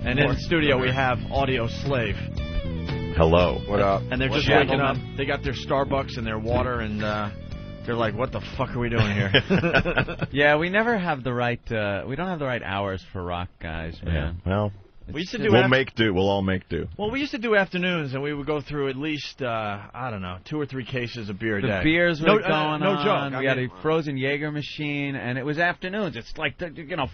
And in the studio we have Audioslave. Hello. What up? And they're just waking up. They got their Starbucks and their water, and they're like, "What the fuck are we doing here?" Yeah, we never have the right. We don't have the right hours for rock guys, man. Yeah. Well, we used to do. We'll make do. We'll all make do. Well, we used to do afternoons, and we would go through at least I don't know, 2 or 3 cases of beer a day. The beers were going on. No joke. We had a frozen Jaeger machine, and it was afternoons. It's like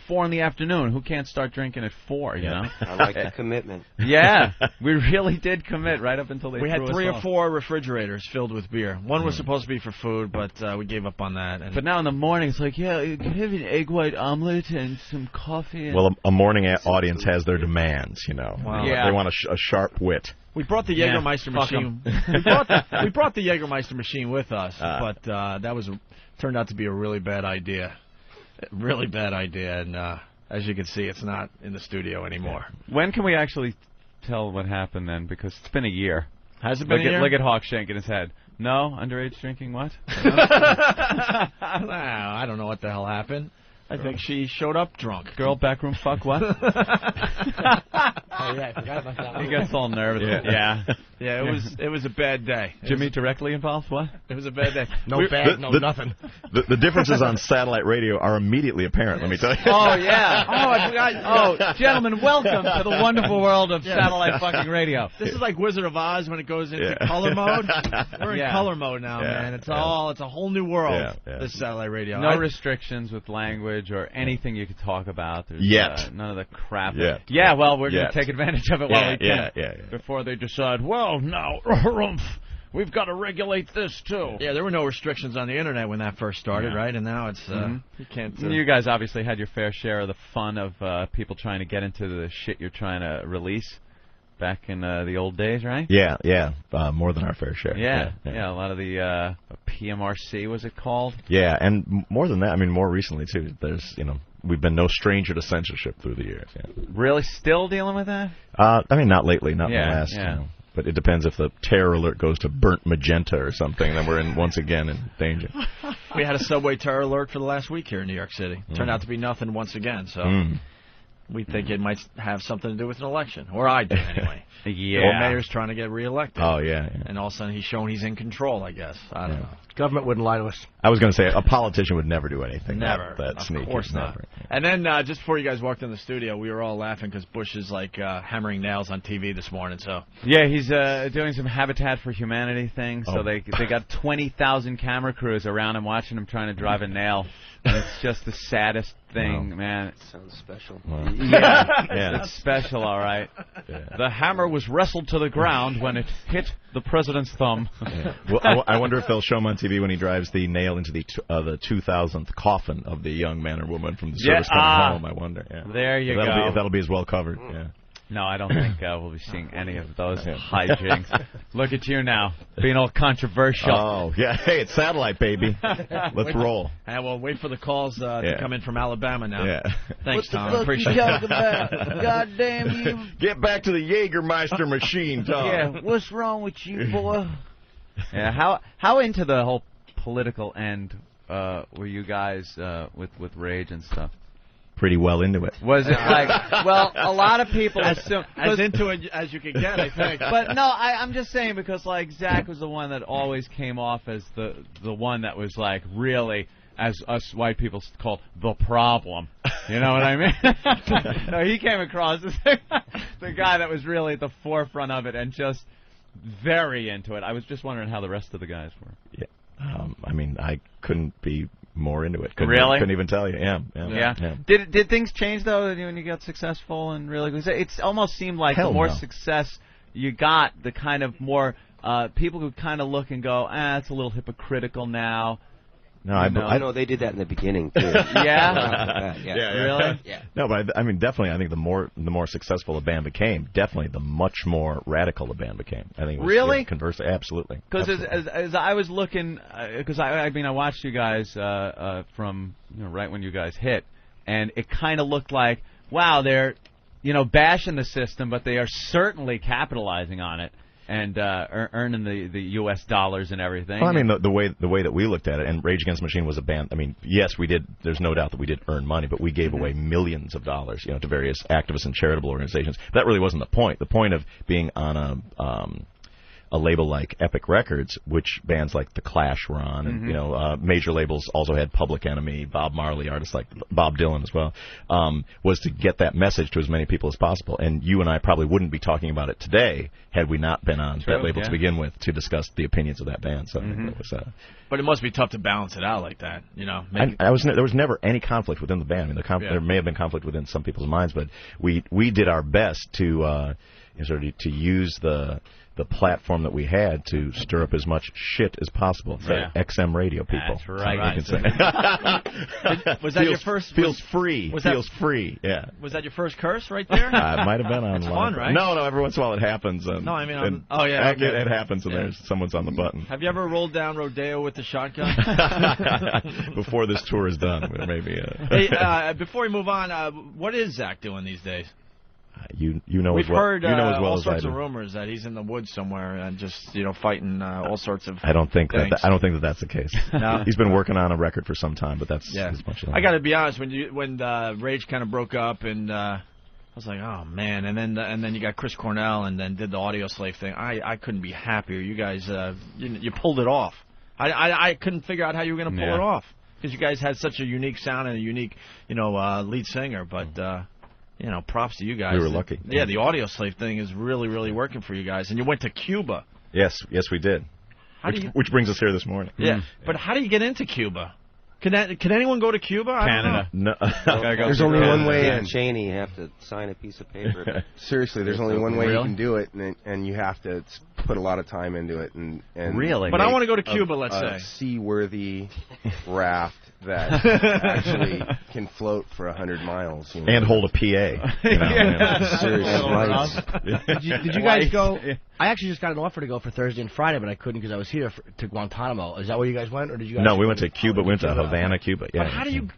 4 in the afternoon. Who can't start drinking at 4? You know. I like the commitment. Yeah, we really did commit right up until they. We threw had us 3 off. or 4 refrigerators filled with beer. One was supposed to be for food, but we gave up on that. And but now in the morning, it's like, yeah, you can have an egg white omelet and some coffee. And well, a morning audience has their demands, you know. Wow. Yeah. They want a sharp wit. we brought the Jägermeister machine. we brought the Jägermeister machine with us, but that turned out to be a really bad idea. Really bad idea, and as you can see, it's not in the studio anymore. When can we actually tell what happened then? Because it's been a year. Has it been a year? Look at Hawk shaking his head. No? Underage drinking what? I don't know what the hell happened. I think she showed up drunk. Girl backroom fuck what? Oh, yeah, I forgot about that one. He gets all nervous. Yeah, it was a bad day. Jimmy directly involved? What? It was a bad day. Nothing. The differences on satellite radio are immediately apparent, let me tell you. Oh, yeah. Oh, I forgot. Oh, gentlemen, welcome to the wonderful world of satellite fucking radio. This is like Wizard of Oz when it goes into color mode. We're in color mode now, man. It's a whole new world, this satellite radio. No restrictions with language or anything you could talk about. There's, none of the crap. Yeah, well, we're going to take advantage of it while we can. Before they decide, well, now, we've got to regulate this, too. Yeah, there were no restrictions on the Internet when that first started, right? And now it's, you can't... You guys obviously had your fair share of the fun of people trying to get into the shit you're trying to release back in the old days, right? Yeah, more than our fair share. Yeah, a lot of the PMRC, was it called? Yeah, and more than that, I mean, more recently, too, there's, we've been no stranger to censorship through the years. Yeah. Really? Still dealing with that? I mean, not lately, not in the last, but it depends if the terror alert goes to burnt magenta or something, then we're once again in danger. We had a subway terror alert for the last week here in New York City. Turned out to be nothing once again, so... We think it might have something to do with an election. Or I do, anyway. Or mayor's trying to get reelected. Oh, yeah. And all of a sudden he's shown he's in control, I guess. I don't know. Government wouldn't lie to us. I was going to say, a politician would never do anything. Never. That sneaky. Of course not. And then just before you guys walked in the studio, we were all laughing because Bush is, like, hammering nails on TV this morning. So yeah, he's doing some Habitat for Humanity thing. So they got 20,000 camera crews around him watching him trying to drive a nail. And it's just the saddest thing, man. Sounds special. Wow. Yeah, it's special, all right. Yeah. The hammer was wrestled to the ground when it hit the president's thumb. Well, I wonder if they'll show him on TV when he drives the nail into the 2000th coffin of the young man or woman from the service coming home. I wonder. Yeah. There you go. That'll be as well covered. Yeah. No, I don't think we'll be seeing any of those hijinks. Look at you now, being all controversial. Oh, yeah. Hey, it's satellite, baby. Let's roll. And we'll wait for the calls to come in from Alabama now. Yeah. Thanks, Tom. What the fuck Appreciate you it. talking about? Goddamn you. Get back to the Jägermeister machine, Tom. Yeah, what's wrong with you, boy? Yeah, how into the whole political end were you guys with Rage and stuff? Pretty well into it. Was it like, well, a lot of people assume... As into it as you can get, I think. But no, I'm just saying because, like, Zach was the one that always came off as the one that was, like, really, as us white people call, the problem. You know what I mean? No, he came across as the guy that was really at the forefront of it and just very into it. I was just wondering how the rest of the guys were. Yeah. I mean, I couldn't be more into it. Really? Couldn't even tell you. Yeah. Did things change though when you got successful and really? It almost seemed like the more success you got, the kind of more people could kind of look and go, it's a little hypocritical now. No, I know they did that in the beginning too. Yeah? Really? Yeah. No, but I mean, definitely. I think the more successful a band became, definitely the much more radical the band became. I think. It was, really? Conversely, absolutely. Because as I was looking, because I mean I watched you guys from right when you guys hit, and it kind of looked like, wow, they're bashing the system, but they are certainly capitalizing on it. earning the U.S. dollars and everything. Well, I mean, the way that we looked at it, and Rage Against the Machine was a band. I mean, yes, we did. There's no doubt that we did earn money, but we gave away millions of dollars, to various activists and charitable organizations. That really wasn't the point. The point of being on a label like Epic Records, which bands like The Clash were on, and major labels also had Public Enemy, Bob Marley, artists like Bob Dylan as well, was to get that message to as many people as possible. And you and I probably wouldn't be talking about it today had we not been on that label to begin with to discuss the opinions of that band. So I think that was. But it must be tough to balance it out like that, there was never any conflict within the band. I mean, there may have been conflict within some people's minds, but we did our best to to use the platform that we had to stir up as much shit as possible. XM radio people. That's right. Was that your first? Feels free. Feels free. Yeah. Was that your first curse right there? It might have been on. It's fun, right? No. Every once in a while it happens. No, I mean, it happens, and there's someone's on the button. Have you ever rolled down Rodeo with the shotgun? Before this tour is done, maybe. Hey, before we move on, what is Zach doing these days? You know We've as well. heard you know as well all as sorts I do. of rumors that he's in the woods somewhere and just fighting all sorts of. I don't think things. that's the case. No? He's been working on a record for some time, but that's as much as I got to be honest. When Rage kind of broke up, and I was like, oh man, and then you got Chris Cornell, and then did the Audioslave thing. I couldn't be happier. You guys, you pulled it off. I couldn't figure out how you were going to pull it off because you guys had such a unique sound and a unique lead singer, but. Props to you guys. We were lucky. Yeah, the Audioslave thing is really, really working for you guys. And you went to Cuba. Yes, we did. Which brings us here this morning. Yeah, but how do you get into Cuba? Can anyone go to Cuba? Canada. No. There's only one way. Yeah. Cheney, you have to sign a piece of paper. Seriously, there's only one way you can do it, and you have to put a lot of time into it. And really? But I want to go to Cuba, let's say. Seaworthy raft that actually can float for 100 miles. And hold a PA. Seriously. Did you guys go? I actually just got an offer to go for Thursday and Friday, but I couldn't because I was here to Guantanamo. Is that where you guys went, or did you guys? No, we went to Cuba. We went to Havana, Cuba. Yeah. But how do you?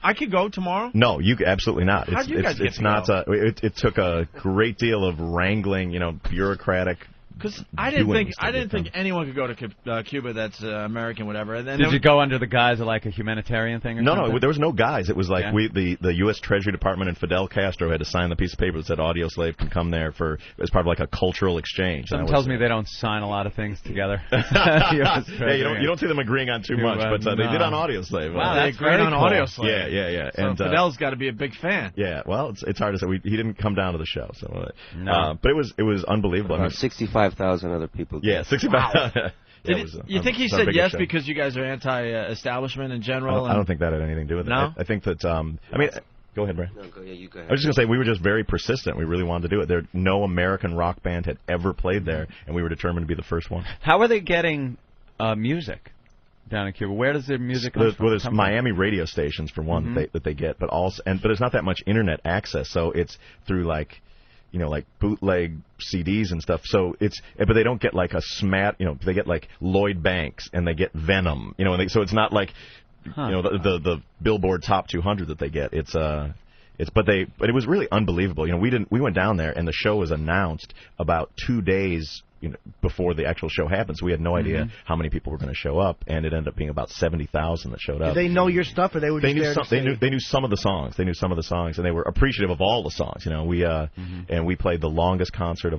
I could go tomorrow. No, you absolutely not. How do you guys get to not. It took a great deal of wrangling, bureaucratic. Because I didn't think anyone could go to Cuba that's American, whatever. And then Did you go under the guise of like a humanitarian thing or something? No, there was no guise. It was like the U.S. Treasury Department and Fidel Castro had to sign the piece of paper that said Audioslave can come there as part of like a cultural exchange. Something tells me they don't sign a lot of things together. Yeah, you don't see them agreeing on too much, but they did on Audioslave. Wow, they agreed on Audioslave. Yeah. So and Fidel's got to be a big fan. Yeah, well, it's hard to say. He didn't come down to the show, so but it was unbelievable. 65,000 other people. Yeah, 65. Wow. You think he said yes because you guys are anti-establishment in general? I don't think that had anything to do with it. No? I think that, go ahead, Brian. No, you go ahead. I was just going to say, we were just very persistent. We really wanted to do it. No American rock band had ever played there, and we were determined to be the first one. How are they getting music down in Cuba? Where does their music come from? Well, there's Miami radio stations, for one, that they get, but there's not that much internet access, so it's through like bootleg CDs and stuff. So but they don't get like a they get like Lloyd Banks and they get Venom, so it's not like, the Billboard Top 200 that they get. But it was really unbelievable. We went down there and the show was announced about 2 days before the actual show happened, so we had no idea how many people were going to show up, and it ended up being about 70,000 that showed up. Did they know your stuff, or they were just They knew some of the songs. They knew some of the songs, and they were appreciative of all the songs. And we played the longest concert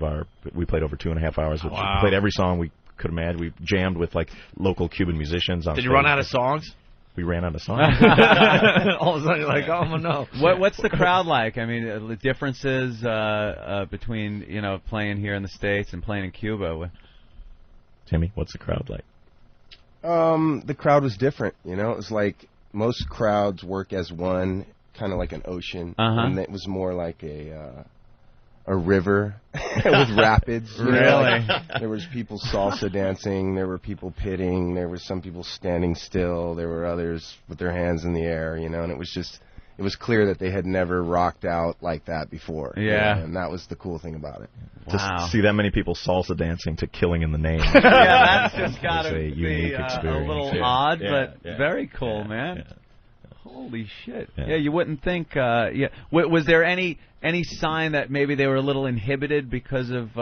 we played over 2.5 hours. We played every song we could imagine. We jammed with like local Cuban musicians. Did you run out of songs? We ran out of songs. All of a sudden, you're like, oh no. What's the crowd like? I mean, the differences between playing here in the States and playing in Cuba. Timmy, what's the crowd like? The crowd was different. It was like most crowds work as one, kind of like an ocean, and it was more like a river with rapids. Really? There was people salsa dancing. There were people pitting. There were some people standing still. There were others with their hands in the air. And it was clear that they had never rocked out like that before. Yeah. And that was the cool thing about it. Wow. To see that many people salsa dancing to Killing in the Name. Yeah, that's just got to a be unique a experience. little odd, but very cool, man. Yeah. Holy shit! Yeah, you wouldn't think. Was there any sign that maybe they were a little inhibited because of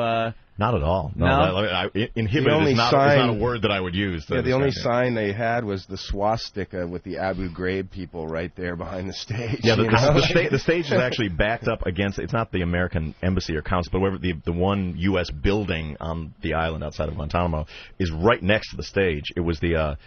Not at all. No? Inhibited is not a word that I would use. Yeah, the only sign they had was the swastika with the Abu Ghraib people right there behind the stage. Yeah, the stage is actually backed up against, it's not the American embassy or consulate, but whatever, the one U.S. building on the island outside of Guantanamo is right next to the stage. It was the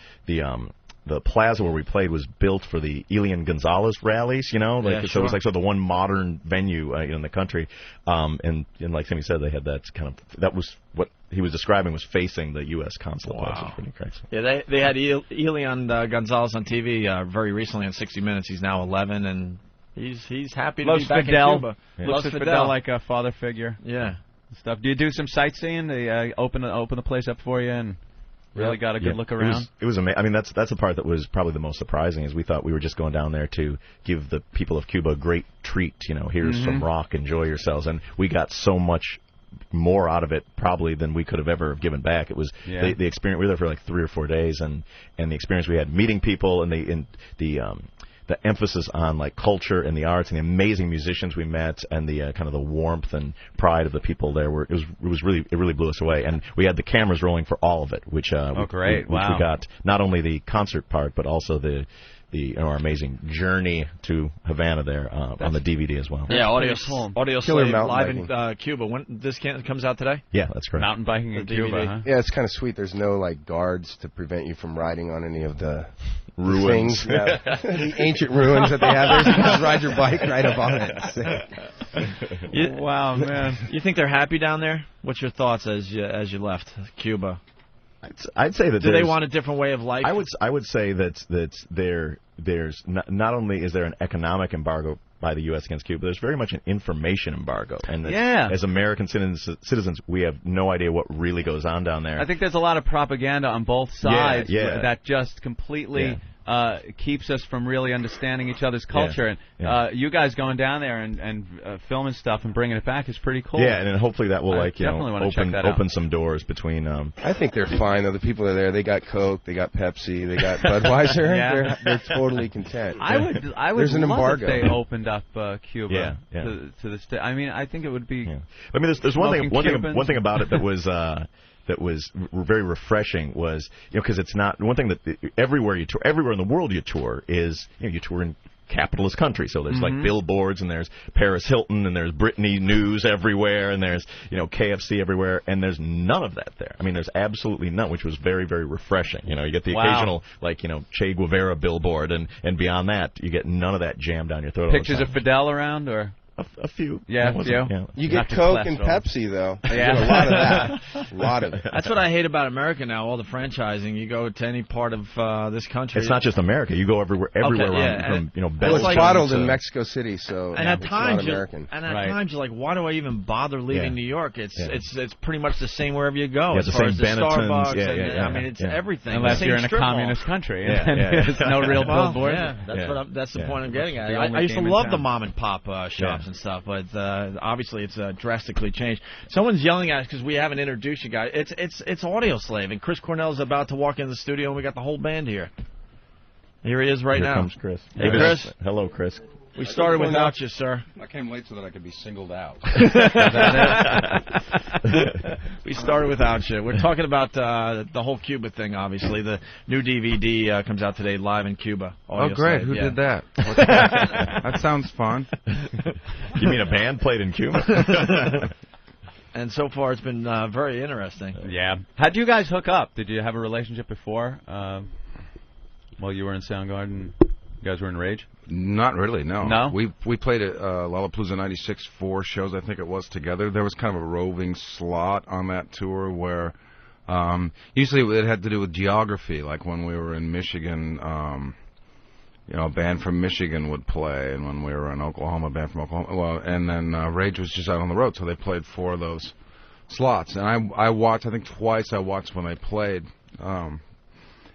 plaza where we played was built for the Elian Gonzalez rallies, you know, like, so it was like the one modern venue in the country, and like Timmy said, they had that was what he was describing was facing the U.S. consulate. Wow. Which was pretty crazy. Yeah, they had Elian Gonzalez on TV very recently on 60 Minutes. He's now 11, and he's happy to be back in Cuba. Yeah. Loves Fidel like a father figure. Yeah. Stuff. Do you do some sightseeing? They open the place up for you and really got a good look around? It was amazing. I mean, that's the part that was probably the most surprising, is we thought we were just going down there to give the people of Cuba a great treat. You know, here's some rock, enjoy yourselves. And we got so much more out of it probably than we could have ever given back. It was the experience. We were there for like 3 or 4 days, and the experience we had meeting people and the emphasis on like culture and the arts and the amazing musicians we met and the kind of the warmth and pride of the people there it really blew us away. And we had the cameras rolling for all of it, which we got not only the concert part but also our amazing journey to Havana there on the DVD as well. Yeah, Audioslave live in Cuba. When this comes out today? Yeah, that's correct. Mountain biking in Cuba, huh? Yeah, it's kind of sweet. There's no like guards to prevent you from riding on any of the ruins. The ancient ruins that they have. You can just ride your bike right up on it. Wow, man. You think they're happy down there? What's your thoughts as you left Cuba? I'd say that. Do they want a different way of life? I would say that there's not only is there an economic embargo by the U.S. against Cuba, there's very much an information embargo. And as American citizens, we have no idea what really goes on down there. I think there's a lot of propaganda on both sides that just completely keeps us from really understanding each other's culture. And you guys going down there and filming stuff and bringing it back is pretty cool. Yeah, and hopefully that will open some doors between. I think they're fine though. The people are there. They got Coke, they got Pepsi, they got Budweiser. They're totally content. I would There's an love embargo. if they opened up Cuba to the state. I mean, I think it would be. Yeah. I mean, there's one thing about it that was very refreshing was, because it's not one thing that everywhere in the world you tour is, you tour in capitalist country, so there's like billboards and there's Paris Hilton and there's Britney News everywhere and there's KFC everywhere, and there's none of that there. I mean, there's absolutely none, which was very, very refreshing. You get the occasional Che Guevara billboard, and beyond that you get none of that jammed down your throat. Pictures of Fidel around, or a few. Yeah. You get Coke and Pepsi, though. Yeah. A lot of that. A lot of it. That's what I hate about America now, all the franchising. You go to any part of this country. It's not just America. You go everywhere around from, It was bottled in Mexico City, so and at times, American. Times you're like, why do I even bother leaving New York? It's pretty much the same wherever you go. As far as the Starbucks. I mean, it's everything. Unless you're in a communist country. There's no real billboard. That's the point I'm getting at. I used to love the mom and pop shops and stuff, but obviously it's drastically changed. Someone's yelling at us because we haven't introduced you guys. It's Audioslave, and Chris Cornell's about to walk in the studio, and we got the whole band here. Here he is right now. Here comes Chris. Hey, Chris. Hello, Chris. We started without you, sir. I came late so that I could be singled out. We started without you. We're talking about the whole Cuba thing, obviously. The new DVD comes out today, live in Cuba. Oh, great. Who did that? That sounds fun. You mean a band played in Cuba? And so far, it's been very interesting. Yeah. How'd you guys hook up? Did you have a relationship before while you were in Soundgarden? You guys were in Rage? Not really, no. No? We played at Lollapalooza 96 4 shows, I think it was, together. There was kind of a roving slot on that tour where usually it had to do with geography. Like when we were in Michigan, a band from Michigan would play, and when we were in Oklahoma, a band from Oklahoma. Well, and then Rage was just out on the road, so they played 4 of those slots. And I watched, I think twice I watched when they played.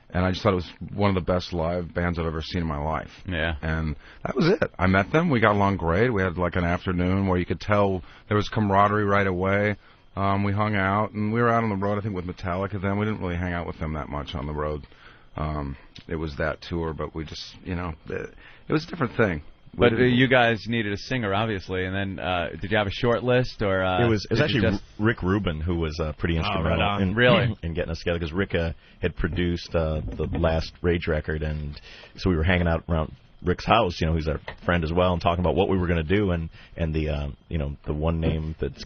And I just thought it was one of the best live bands I've ever seen in my life. Yeah. And that was it. I met them. We got along great. We had like an afternoon where you could tell there was camaraderie right away. We hung out, and we were out on the road, I think, with Metallica then. We didn't really hang out with them that much on the road. It was that tour, but we just, it was a different thing. But you guys needed a singer, obviously, and then did you have a short list, or it was actually Rick Rubin who was pretty instrumental in getting us together, because Rick had produced the last Rage record, and so we were hanging out around Rick's house, who's our friend as well, and talking about what we were going to do, and the the one name that's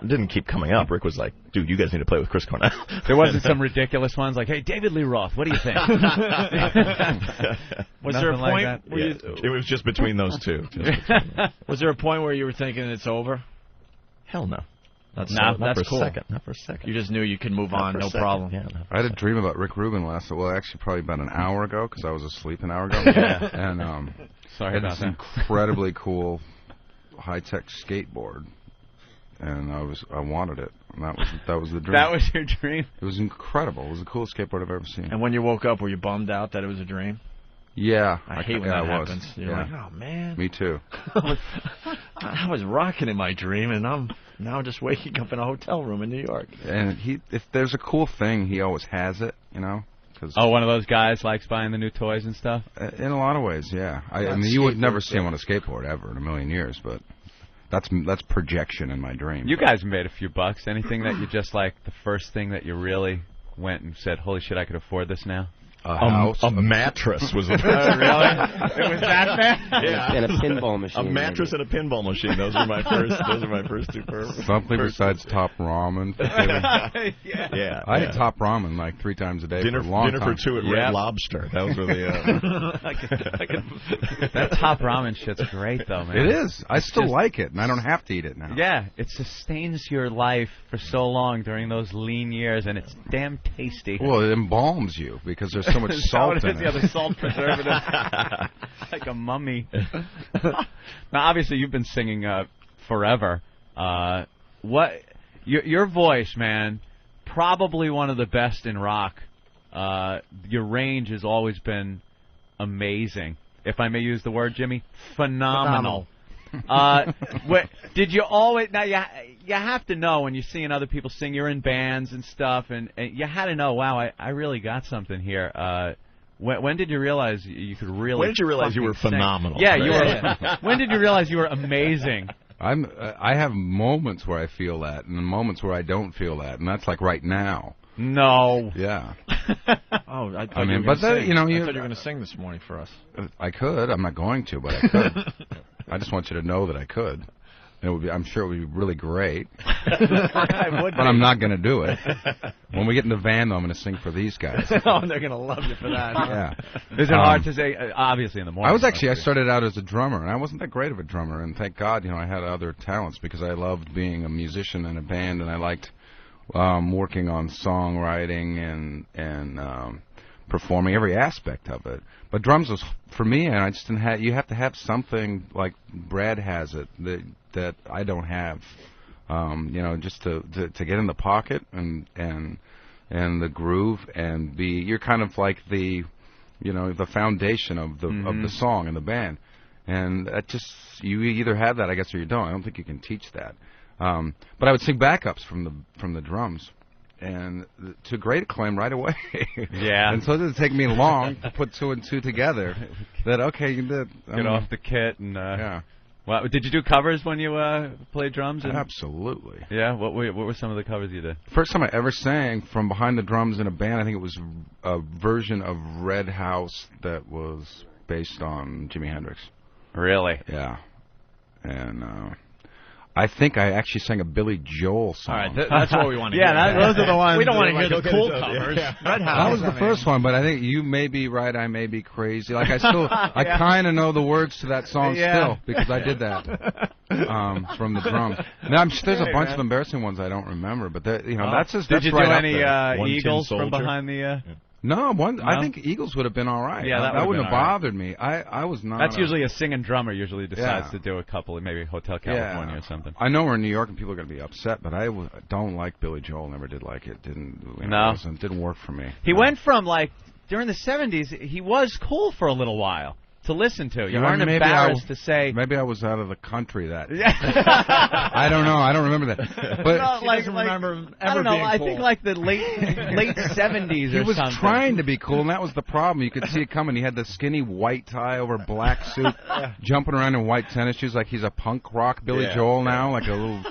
didn't keep coming up. Rick was like, "Dude, you guys need to play with Chris Cornell." There wasn't some ridiculous ones like, "Hey, David Lee Roth, what do you think?" Was there a point? Like it was just between those two. Was there a point where you were thinking it's over? Hell no. That's cool. Not for a second. You just knew you could move on, no problem. Yeah, I had a dream about Rick Rubin actually probably about an hour ago, because I was asleep an hour ago. And sorry about that. Incredibly cool high-tech skateboard. And I wanted it, and that was the dream. That was your dream? It was incredible. It was the coolest skateboard I've ever seen. And when you woke up, were you bummed out that it was a dream? Yeah. I hate when that happens. You're like, oh, man. Me too. I was rocking in my dream, and I'm now just waking up in a hotel room in New York. And if there's a cool thing, he always has it, one of those guys likes buying the new toys and stuff? In a lot of ways, yeah. I mean, you would never see him on a skateboard ever in a million years, but... That's projection in my dream. You guys made a few bucks. Anything that you just like, the first thing that you really went and said, holy shit, I could afford this now? A house. A mattress was the first. Really? It was that bad? Yeah. And a pinball machine. A mattress and a pinball machine. Those are my first two purposes. Something besides top ramen. Yeah. I ate top ramen like 3 times a day for a long time. Dinner for 2 at Red Lobster. That was really that top ramen shit's great, though, man. It is. I still like it, and I don't have to eat it now. Yeah, it sustains your life for so long during those lean years, and it's damn tasty. Well, it embalms you because there's so much salt in it. Yeah, the salt preservative. Like a mummy. Now, obviously, you've been singing forever. Your voice, man, probably one of the best in rock. Your range has always been amazing. If I may use the word, Jimmy, phenomenal. Did you always? Now you have to know when you're seeing other people sing. You're in bands and stuff, and you had to know. Wow, I really got something here. When did you realize you could really? When did you realize you were phenomenal? Yeah, you were. When did you realize you were amazing? I have moments where I feel that, and moments where I don't feel that, and that's like right now. No. Yeah. Oh, I mean, I thought you were going to sing this morning for us. I could. I'm not going to, but I could. I just want you to know that I could. And it would be, I'm sure it would be really great. But I'm not going to do it. When we get in the van, though, I'm going to sing for these guys. Oh, they're going to love you for that. Yeah. Is it hard to say? Obviously, in the morning. I started out as a drummer, and I wasn't that great of a drummer. And thank God, I had other talents because I loved being a musician in a band, and I liked working on songwriting and performing every aspect of it. But drums was for me, and I just didn't have. You have to have something like Brad has it that I don't have. Just to get in the pocket and the groove and be. You're kind of like the foundation of the song and the band, and that just you either have that, I guess, or you don't. I don't think you can teach that. But I would sing backups from the drums. And to great acclaim right away. Yeah. And so it didn't take me long to put 2 and 2 together. That okay, you did get off the kit and yeah. Well, did you do covers when you played drums? Absolutely. Yeah. What were some of the covers you did? First time I ever sang from behind the drums in a band. I think it was a version of Red House that was based on Jimi Hendrix. Really? Yeah. And I think I actually sang a Billy Joel song. All right, that's what we want to hear. Yeah, those are the ones. We don't want to hear the cool covers. Yeah. Red House. That was the first one, but I think you may be right, I may be crazy. Like I kind of know the words to that song still because I did that from the drums. Now there's a bunch of embarrassing ones I don't remember, but that's just. Did you right do any Eagles from behind the? Yeah. No, I think Eagles would have been all right. Yeah, that wouldn't have bothered me. I was not. That's usually a singing drummer usually decides to do a couple, maybe Hotel California or something. I know we're in New York and people are going to be upset, but I don't like Billy Joel. Never did like it. Didn't work for me. He went from during the 70s, he was cool for a little while. to listen to. You Yeah, weren't maybe embarrassed to say. Maybe I was out of the country that. I don't know. I don't remember that. But No, remember I don't know. I think like the late 70s or he was something. trying to be cool, and that was the problem. You could see it coming. He had the skinny white tie over black suit, jumping around in white tennis shoes like he's a punk rock Billy Joel now, like a little.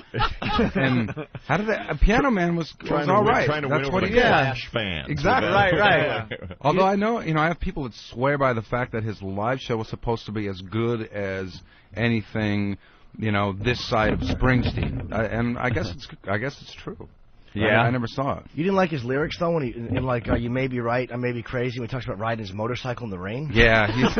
And how did that? A Piano Man was all right. That's what he did. Flash fans. Exactly. Right. Although I know, I have people that swear by the fact that his live show was supposed to be as good as anything, this side of Springsteen, and I guess it's true. Yeah, I never saw it. You didn't like his lyrics though, when you may be right, I may be crazy, when he talks about riding his motorcycle in the rain. Yeah, he's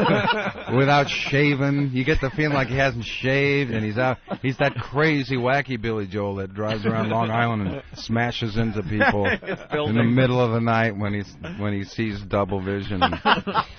without shaving. You get the feeling like he hasn't shaved, and he's out. He's that crazy, wacky Billy Joel that drives around Long Island and smashes into people in the middle of the night when he sees double vision.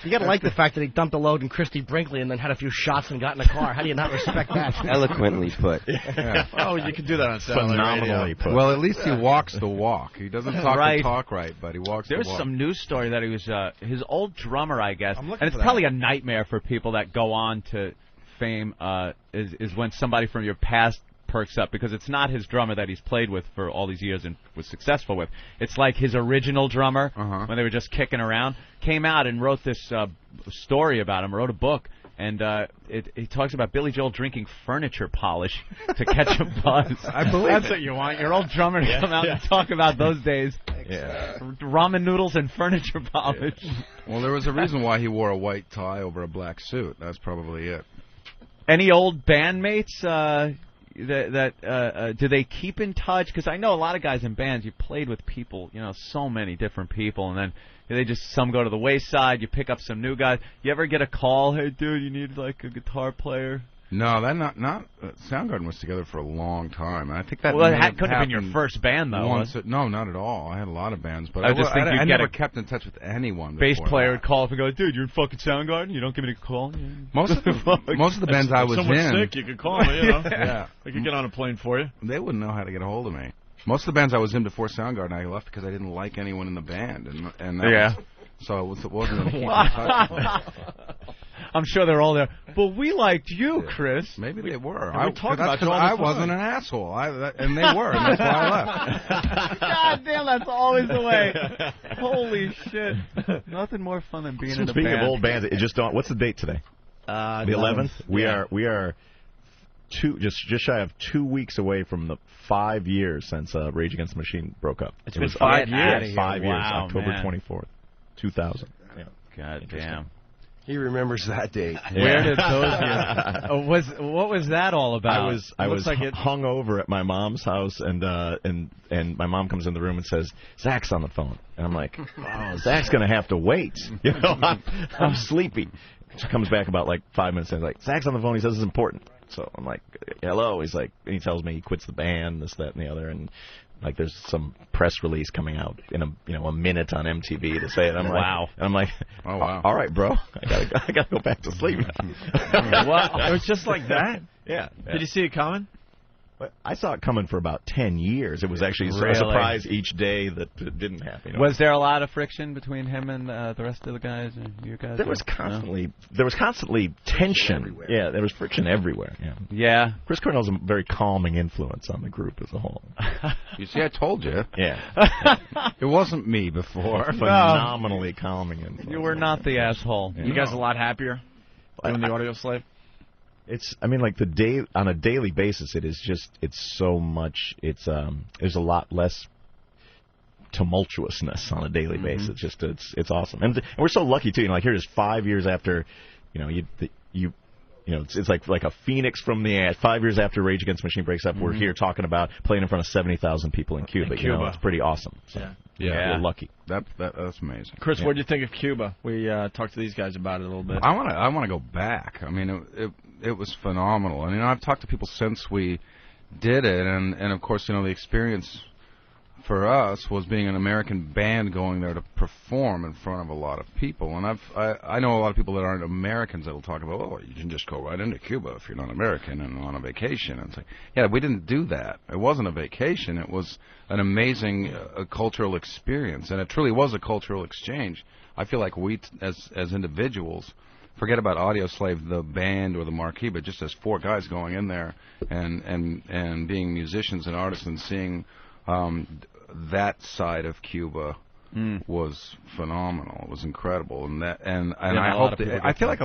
You got to like the fact that he dumped a load in Christie Brinkley and then had a few shots and got in a car. How do you not respect that? Eloquently put. Yeah. Oh, you can do that on satellite Phenomenally radio. put. Well, at least he walks the walk. He doesn't talk the talk right, but he walks the walk. There's some news story that he was his old drummer, I guess, I'm looking and it's for that. probably a nightmare for people that go on to fame. Is when somebody from your past perks up, because it's not his drummer that he's played with for all these years and was successful with. It's like his original drummer when they were just kicking around came out and wrote this story about him, wrote a book. And he talks about Billy Joel drinking furniture polish to catch a buzz. I believe That's it. what you want. Your old drummer to come out and talk about those days. Yeah. Ramen noodles and furniture polish. Well, there was a reason why he wore a white tie over a black suit. That's probably it. Any old bandmates do they keep in touch? Because I know a lot of guys in bands, you played with people, so many different people, and then some go to the wayside, you pick up some new guys. You ever get a call, hey, dude, you need, like, a guitar player? No, that not Soundgarden was together for a long time. And I think that couldn't have been your first band, though. Once. No, not at all. I had a lot of bands, but I just think I never kept in touch with anyone. Bass before player that. would call up and go, dude, you're in fucking Soundgarden? You don't give me a call? Most of the bands I was someone's in, sick, you could call me. yeah, I could get on a plane for you. they wouldn't know how to get a hold of me. Most of the bands I was in before Soundgarden, I left because I didn't like anyone in the band, and that was, so it wasn't really keeping in touch. I'm sure they're all there. But we liked you, Chris. Maybe they were. we talked about you all the I time. wasn't an asshole, and they were, and that's why I left. God damn, that's always the way. Holy shit. Nothing more fun than being in a Speaking band. of old bands, it just what's the date today? The 11th. We are just shy of 2 weeks away from the 5 years since Rage Against the Machine broke up. It's been 5 years. 5 years. Wow, October man. 24th, 2000. Yeah. God damn. He remembers that date. Where did those what was that all about? I was hung over at my mom's house, and my mom comes in the room and says, "Zach's on the phone," and I'm like, "Oh, Zach's gonna have to wait." I'm sleepy. She comes back about like 5 minutes and like, "Zach's on the phone. He says it's important." So I'm like, "Hello." He's like, and he tells me he quits the band, this, that, and the other, and like there's some press release coming out in a minute on MTV to say it. I'm wow. I'm like, oh wow. All right, bro, I gotta go back to sleep now. What? It was just like that? Yeah. Did you see it coming? But I saw it coming for about 10 years. It was actually Really? a surprise each day that it didn't happen. Was there a lot of friction between him and the rest of the guys and you guys? There was constantly tension. Yeah, there was friction everywhere. Yeah. Yeah. Chris Cornell's a very calming influence on the group as a whole. You see, I told you. Yeah. It wasn't me before. Phenomenally calming influence. You were not the asshole. You guys a lot happier doing the Audioslave? Like on a daily basis, it's so much, there's a lot less tumultuousness on a daily basis. It's awesome. And we're so lucky too, like here it is 5 years after, it's like a phoenix from the ash. 5 years after Rage Against the Machine breaks up, we're here talking about playing in front of 70,000 people in Cuba. It's pretty awesome. So, we're lucky. That's amazing. Chris, what do you think of Cuba? We talked to these guys about it a little bit. I want to go back. I mean, it was phenomenal. And I've talked to people since we did it, and of course, the experience for us was being an American band going there to perform in front of a lot of people. And I know a lot of people that aren't Americans that will talk about, oh, you can just go right into Cuba if you're not American and on a vacation. And it's like, yeah, we didn't do that. It wasn't a vacation. It was an amazing cultural experience, and it truly was a cultural exchange. I feel like we, as individuals, forget about Audioslave, the band or the marquee, but just as 4 guys going in there and being musicians and artists and seeing that side of Cuba was phenomenal. It was incredible, and I hope I feel like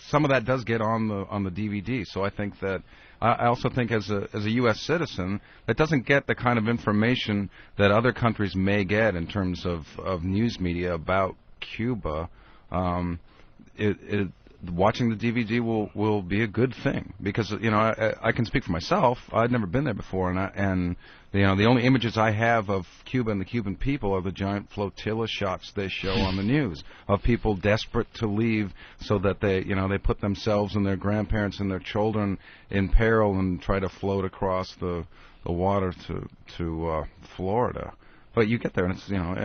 some of that does get on the DVD. So I think that I also think as a U.S. citizen that doesn't get the kind of information that other countries may get in terms of news media about Cuba. Watching the DVD will be a good thing because I can speak for myself. I'd never been there before, and the only images I have of Cuba and the Cuban people are the giant flotilla shots they show on the news of people desperate to leave so that they put themselves and their grandparents and their children in peril and try to float across the water to Florida. But you get there and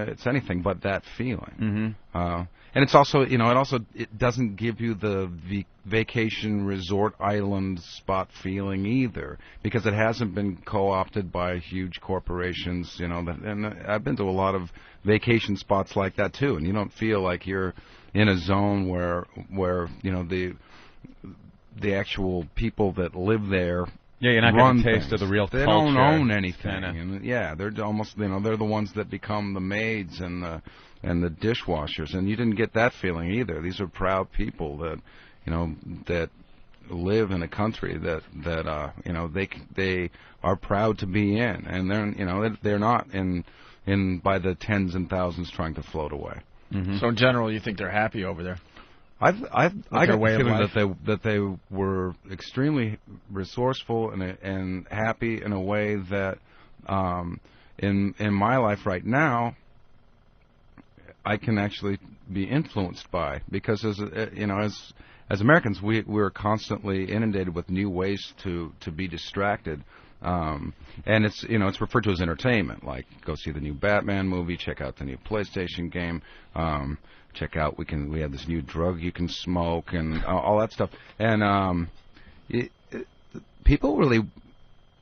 it's anything but that feeling. And it's also, it doesn't give you the vacation resort island spot feeling either, because it hasn't been co-opted by huge corporations, and I've been to a lot of vacation spots like that too, and you don't feel like you're in a zone where the actual people that live there. Yeah, you're not getting a taste of the real culture. They don't own anything. And they're almost, they're the ones that become the maids and the dishwashers, and you didn't get that feeling either. These are proud people that, that live in a country that they are proud to be in, and they're not in by the tens and thousands trying to float away. So in general, you think they're happy over there? I got the feeling that they were extremely resourceful and happy in a way that in my life right now I can actually be influenced by, because as Americans we're constantly inundated with new ways to be distracted. And it's referred to as entertainment, like go see the new Batman movie, check out the new PlayStation game, check out we have this new drug you can smoke, and all that stuff. And people really,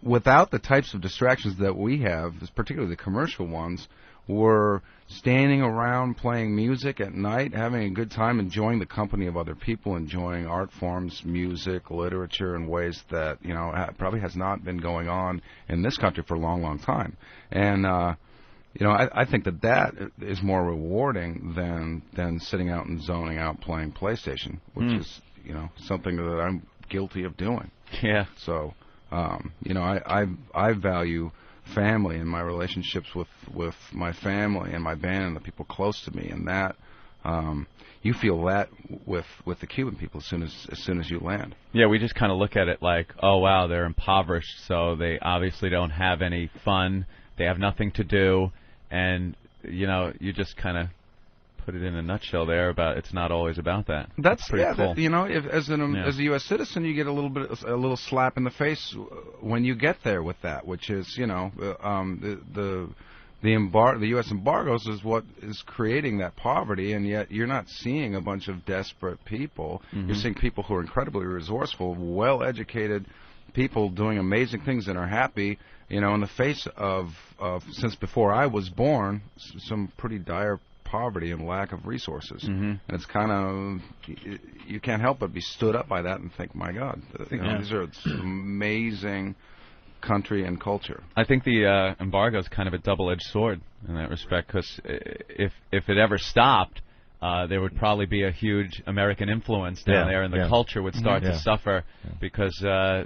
without the types of distractions that we have, particularly the commercial ones, were standing around playing music at night, having a good time, enjoying the company of other people, enjoying art forms, music, literature in ways that probably has not been going on in this country for a long, long time. And I think that is more rewarding than sitting out and zoning out playing PlayStation, which is something that I'm guilty of doing. Yeah. So I value family and my relationships with my family and my band and the people close to me, and that you feel that with the Cuban people as soon as you land. Yeah, we just kind of look at it like, oh wow, they're impoverished, so they obviously don't have any fun, they have nothing to do, and you just kind of put it in a nutshell there about it's not always about that. That's pretty cool. As a U.S. citizen, you get a little slap in the face when you get there with that, which is the U.S. embargoes is what is creating that poverty, and yet you're not seeing a bunch of desperate people. You're seeing people who are incredibly resourceful, well-educated people doing amazing things and are happy, in the face of since before I was born, some pretty dire poverty and lack of resources. And it's kind of, you can't help but be stood up by that and think, my God, these are amazing country and culture. I think the embargo is kind of a double-edged sword in that respect, because if it ever stopped, there would probably be a huge American influence down there, and the culture would start to suffer because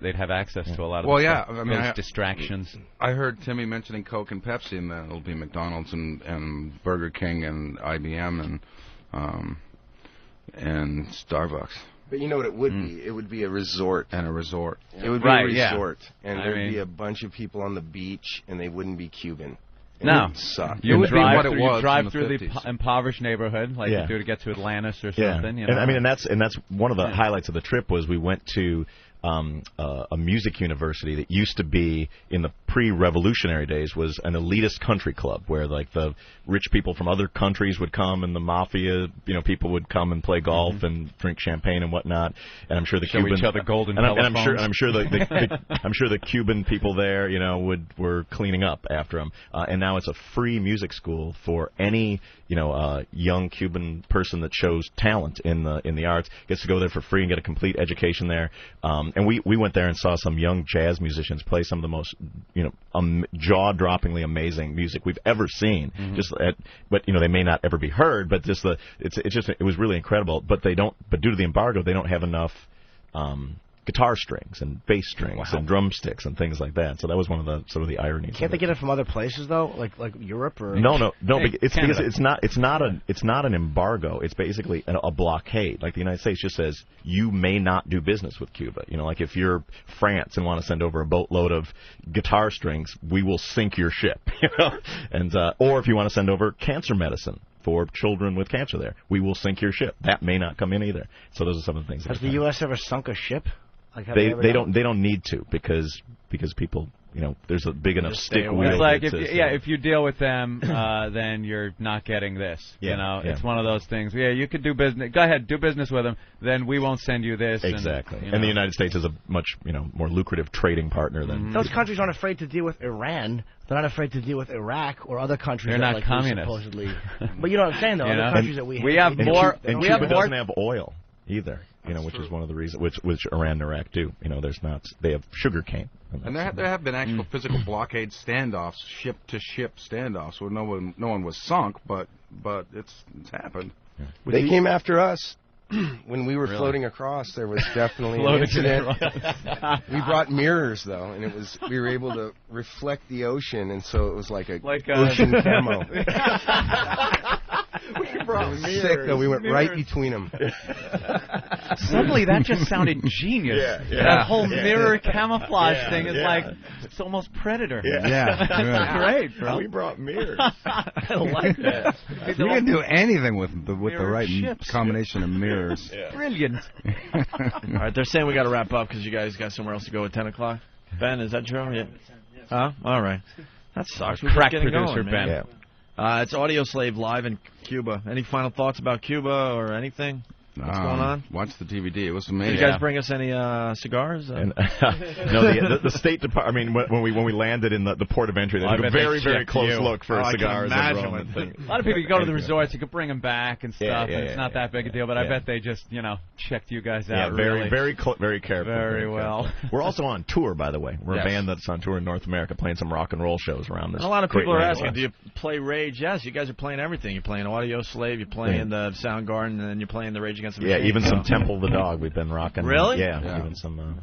they'd have access to a lot of those distractions. I heard Timmy mentioning Coke and Pepsi, and then it'll be McDonald's and Burger King and IBM and Starbucks. But you know what it would be? It would be a resort. And a resort. It would be a resort. And there'd be a bunch of people on the beach, and they wouldn't be Cuban. No, it would suck. You would drive through the impoverished neighborhood like you do to get to Atlantis or something. And I mean, and that's one of the highlights of the trip was we went to a music university that used to be, in the pre-revolutionary days, was an elitist country club where like the rich people from other countries would come and the mafia, people would come and play golf and drink champagne and whatnot. And I'm sure the Cuban each other golden and telephones. I'm sure the Cuban people there, were cleaning up after them. And now it's a free music school for any young Cuban person that shows talent in the arts, gets to go there for free and get a complete education there. And we went there and saw some young jazz musicians play some of the most jaw-droppingly amazing music we've ever seen. But they may not ever be heard. But it was really incredible. But due to the embargo, they don't have enough guitar strings and bass strings and drumsticks and things like that. So that was one of the sort of the ironies. Can't they get it from other places though, like Europe or? No. It's because it's not an embargo. It's basically a blockade. Like the United States just says you may not do business with Cuba. Like if you're France and want to send over a boatload of guitar strings, we will sink your ship. And or if you want to send over cancer medicine for children with cancer there, we will sink your ship. That may not come in either. So those are some of the things. Has the U.S. ever sunk a ship? They don't need to because people there's a big enough stick wheel. It's like if you deal with them, then you're not getting this. It's one of those things. Yeah, you could do business. Go ahead, do business with them. Then we won't send you this. Exactly. And the United States is a much more lucrative trading partner than those countries aren't afraid to deal with Iran. They're not afraid to deal with Iraq or other countries. They're that, not like, communists. Supposedly. But you know what I'm saying though. Other countries that we have more. And Cuba doesn't have oil either. Which is one of the reasons which Iran and Iraq do. They have sugar cane. And there have been actual physical blockade standoffs, ship to ship standoffs, where no one was sunk, but it's happened. Yeah. They came after us. When we were floating across, there was definitely an incident. We brought mirrors though, and we were able to reflect the ocean, and so it was like ocean camo. We brought mirrors. Sick though. We went right between them. Suddenly, that just sounded genius. That whole mirror camouflage thing is like it's almost Predator. Yeah. Great, bro. We brought mirrors. I like that. You can do anything with the right combination of mirrors. Brilliant. All right, they're saying we got to wrap up because you guys got somewhere else to go at 10 o'clock. Ben, is that true? Yeah. Huh? All right. That sucks. We're crack getting producer, going, man. Ben. It's Audioslave live in Cuba. Any final thoughts about Cuba or anything? What's going on? Watch the DVD. It was amazing. Did you guys bring us any cigars? No, the State Department. I mean, when we landed in the port of entry, they took a very, very close look for cigars and rum and things. A lot of people, you go to the resorts, you could bring them back and stuff, and it's not that big a deal. But I bet they just, checked you guys out. Very careful. Very well. We're also on tour, by the way. We're a band that's on tour in North America, playing some rock and roll shows around this. And a lot of people are asking, do you play Rage? Yes, you guys are playing everything. You're playing Audioslave, you're playing the Soundgarden, and then you're playing the Rage Against the Machine. Yeah, even some Temple of the Dog we've been rocking. Really? Yeah. Even some.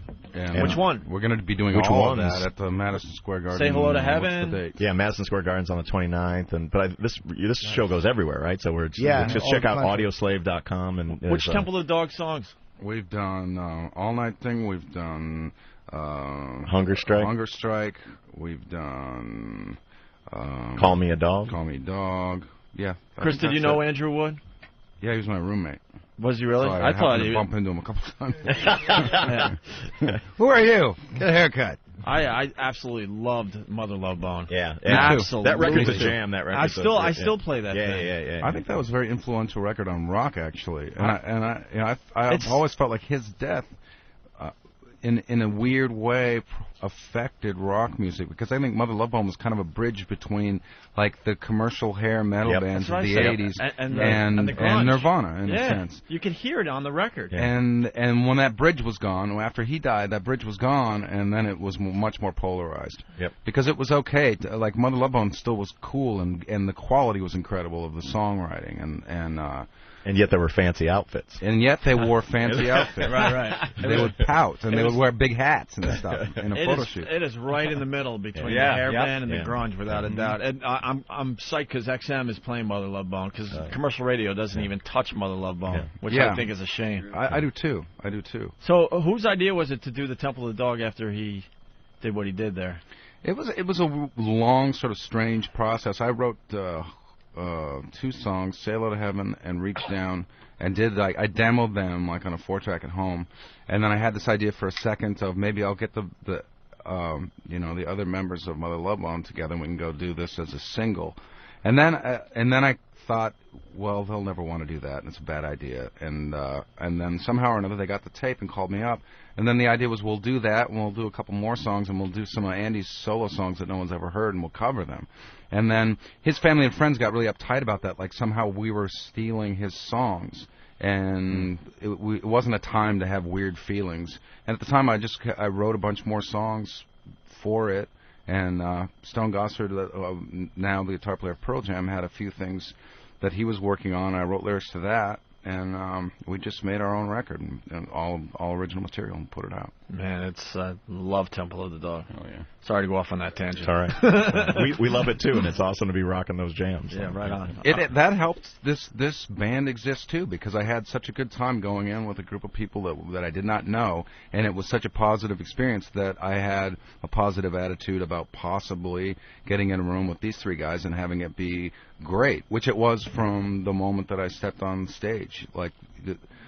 Which one? We're going to be doing all of that at the Madison Square Garden. Say Hello to Heaven. What's the date? Yeah, Madison Square Garden's on the 29th, but this show goes everywhere, right? So just check out audioslave.com and which Temple of the Dog songs? We've done All Night Thing. We've done Hunger Strike. We've done Call Me a Dog. Call Me a Dog. Yeah. Chris, did you know Andrew Wood? Yeah, he was my roommate. Was he really? So I thought he bump into him a couple times. Who are you? Get a haircut. I absolutely loved Mother Love Bone. Yeah, absolutely. That record's a jam. That record. I still play that. Yeah. I think that was a very influential record on rock, actually. And I've always felt like his death, in a weird way, affected rock music, because I think Mother Love Bone was kind of a bridge between like the commercial hair metal bands of the 80s and Nirvana in a sense. You can hear it on the record. Yeah. And when that bridge was gone, after he died, that bridge was gone, and then it was much more polarized. Yep. Because it was okay, like Mother Love Bone still was cool, and the quality was incredible of the songwriting, and yet there were fancy outfits. And yet they wore fancy outfits. Right. They would pout, and they would wear big hats and stuff in a photo shoot. It is right in the middle between the hair band and the grunge, without a doubt. And I'm psyched because XM is playing Mother Love Bone, because commercial radio doesn't even touch Mother Love Bone, which I think is a shame. I do too. So whose idea was it to do the Temple of the Dog after he did what he did there? It was a long, sort of strange process. I wrote 2 songs, Say Hello to Heaven and Reach Down, and I demoed them like on a 4-track at home, and then I had this idea for a second of maybe I'll get the other members of Mother Love Bone together and we can go do this as a single, and then I thought, well, they'll never want to do that, and it's a bad idea. And then somehow or another they got the tape and called me up. And then the idea was we'll do that, and we'll do a couple more songs, and we'll do some of Andy's solo songs that no one's ever heard, and we'll cover them. And then his family and friends got really uptight about that, like somehow we were stealing his songs. And it wasn't a time to have weird feelings. And at the time I wrote a bunch more songs for it. And Stone Gossard, now the guitar player of Pearl Jam, had a few things that he was working on. I wrote lyrics to that, and we just made our own record, and all original material, and put it out. Man, it's love Temple of the Dog. Oh, yeah. Sorry to go off on that tangent. It's all right. we love it, too, and it's awesome to be rocking those jams. Yeah, right on. That helped this band exist, too, because I had such a good time going in with a group of people that I did not know, and it was such a positive experience that I had a positive attitude about possibly getting in a room with these three guys and having it be great, which it was from the moment that I stepped on stage. Like,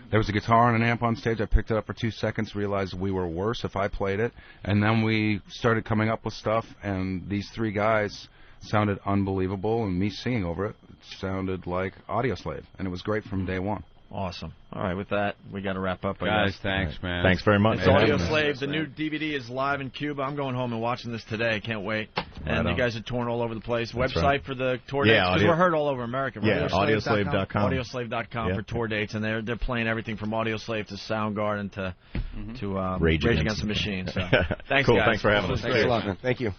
there was a guitar and an amp on stage. I picked it up for 2 seconds, realized we were worse if I played it, and then we started coming up with stuff, and these three guys sounded unbelievable, and me singing over it sounded like Audioslave, and it was great from day one. Awesome. All right, with that, we got to wrap up. Guys, thanks, man. Thanks very much. It's Audioslave. The new DVD is live in Cuba. I'm going home and watching this today. Can't wait. And you guys are touring all over the place. That's website right. for the tour dates? Because we're heard all over America. Right? Yeah, Audioslave.com. Audioslave.com for tour dates. And they're playing everything from Audioslave to Soundgarden to Rage Against the Machine. So, thanks, cool. guys. Thanks for having us. Thanks a lot, man. Thank you.